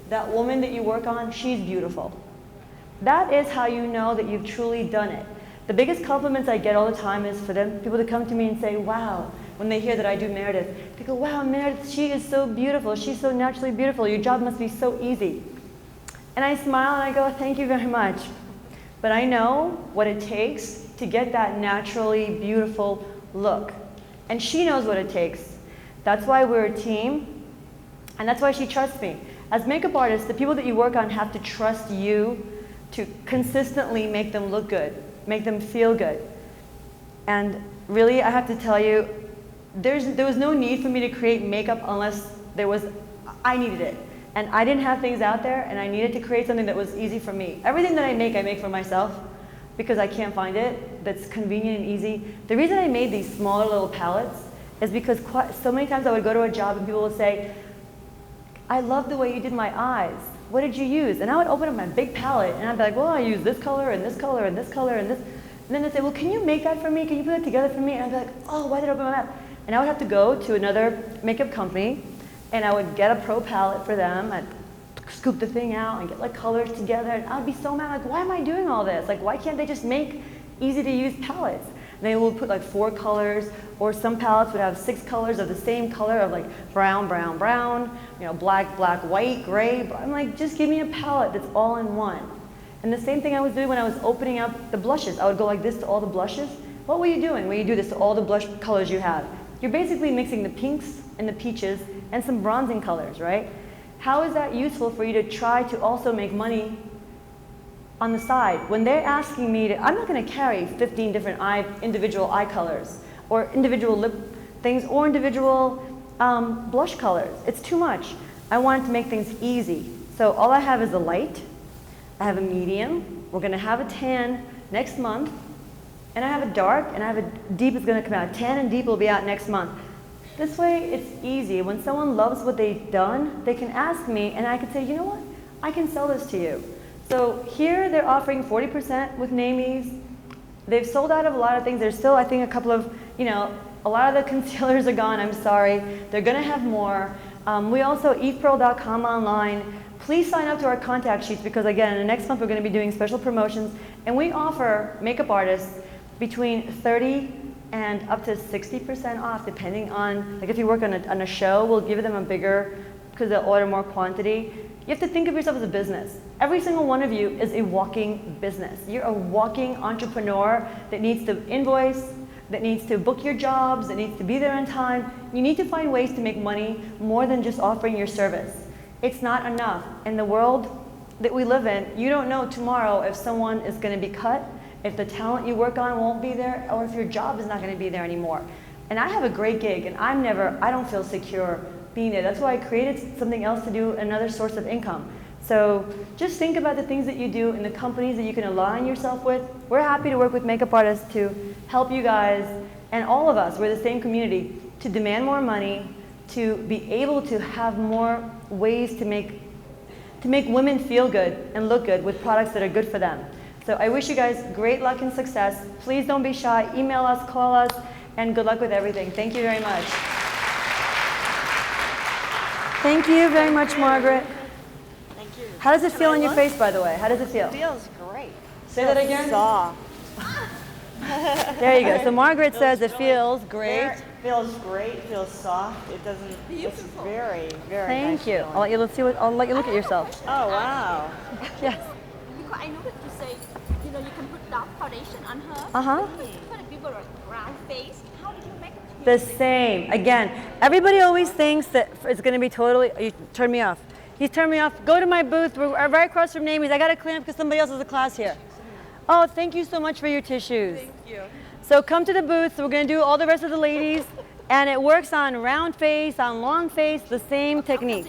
that woman that you work on, she's beautiful. That is how you know that you've truly done it. The biggest compliments I get all the time is for them, people to come to me and say, wow, when they hear that I do Meredith, they go, wow, Meredith, she is so beautiful. She's so naturally beautiful. Your job must be so easy. And I smile and I go, thank you very much. But I know what it takes to get that naturally beautiful look. And she knows what it takes. That's why we're a team, and that's why she trusts me. As makeup artists, the people that you work on have to trust you to consistently make them look good, make them feel good. And really, I have to tell you, there was no need for me to create makeup unless I needed it. And I didn't have things out there, and I needed to create something that was easy for me. Everything that I make for myself because I can't find it, that's convenient and easy. The reason I made these smaller little palettes is because so many times I would go to a job and people would say, I love the way you did my eyes. What did you use? And I would open up my big palette and I'd be like, well, I use this color and this color and this color and this. And then they'd say, well, can you make that for me? Can you put it together for me? And I'd be like, oh, why did I open my mouth? And I would have to go to another makeup company and I would get a pro palette for them. I'd scoop the thing out and get like colors together. And I'd be so mad, like, why am I doing all this? Like, why can't they just make easy to use palettes? And they will put like 4 colors, or some palettes would have 6 colors of the same color of like brown, brown, brown, you know, black, black, white, gray. I'm like, just give me a palette that's all in one. And the same thing I was doing when I was opening up the blushes. I would go like this to all the blushes. What were you doing when you do this to all the blush colors you have? You're basically mixing the pinks and the peaches and some bronzing colors, right? How is that useful for you to try to also make money on the side? When they're asking me to, I'm not going to carry 15 different individual eye colors, or individual lip things, or individual blush colors. It's too much. I wanted to make things easy. So all I have is a light, I have a medium, we're going to have a tan next month, and I have a dark, and I have a deep is going to come out. Tan and deep will be out next month. This way it's easy. When someone loves what they've done, they can ask me, and I can say, you know what, I can sell this to you. So here they're offering 40% with Namies. They've sold out of a lot of things. There's still, I think, a couple of, you know, a lot of the concealers are gone, I'm sorry. They're gonna have more. We also, evepearl.com online. Please sign up to our contact sheets because again, next month we're gonna be doing special promotions, and we offer makeup artists between 30 and up to 60% off depending on, like if you work on a show, we'll give them a bigger, because they'll order more quantity. You have to think of yourself as a business. Every single one of you is a walking business. You're a walking entrepreneur that needs to invoice, that needs to book your jobs, that needs to be there on time. You need to find ways to make money more than just offering your service. It's not enough. In the world that we live in, you don't know tomorrow if someone is going to be cut, if the talent you work on won't be there, or if your job is not going to be there anymore. And I have a great gig, and I don't feel secure being there. That's why I created something else to do, another source of income. So just think about the things that you do and the companies that you can align yourself with. We're happy to work with makeup artists to help you guys, and all of us, we're the same community, to demand more money, to be able to have more ways to make women feel good and look good with products that are good for them. So I wish you guys great luck and success. Please don't be shy. Email us, call us, and good luck with everything. Thank you very much. Thank you very much, Margaret. Thank you. How does it feel on your face, by the way? How does it feel? It feels great. Say that again. Soft. There you go. So Margaret says it feels great. It feels great. Feels soft. It doesn't. It's very, very Thank nice you. feeling. I'll let you look at yourself. Oh wow. Yes. Because I noticed you say, you know, you can put dark foundation on her. Uh-huh. But you put a people a round face. How did you make it? The same. Again, everybody always thinks that it's going to be totally. You turn me off. He's turned me off. Go to my booth. We're right across from Namies. I got to clean up because somebody else has a class here. Oh, thank you so much for your tissues. Thank you. So come to the booth. We're going to do all the rest of the ladies. And it works on round face, on long face, the same technique.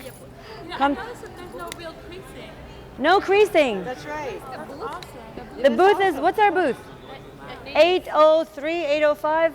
Come. There's no real creasing. No creasing. That's right. That's awesome. The booth is, what's our booth? 803, 805.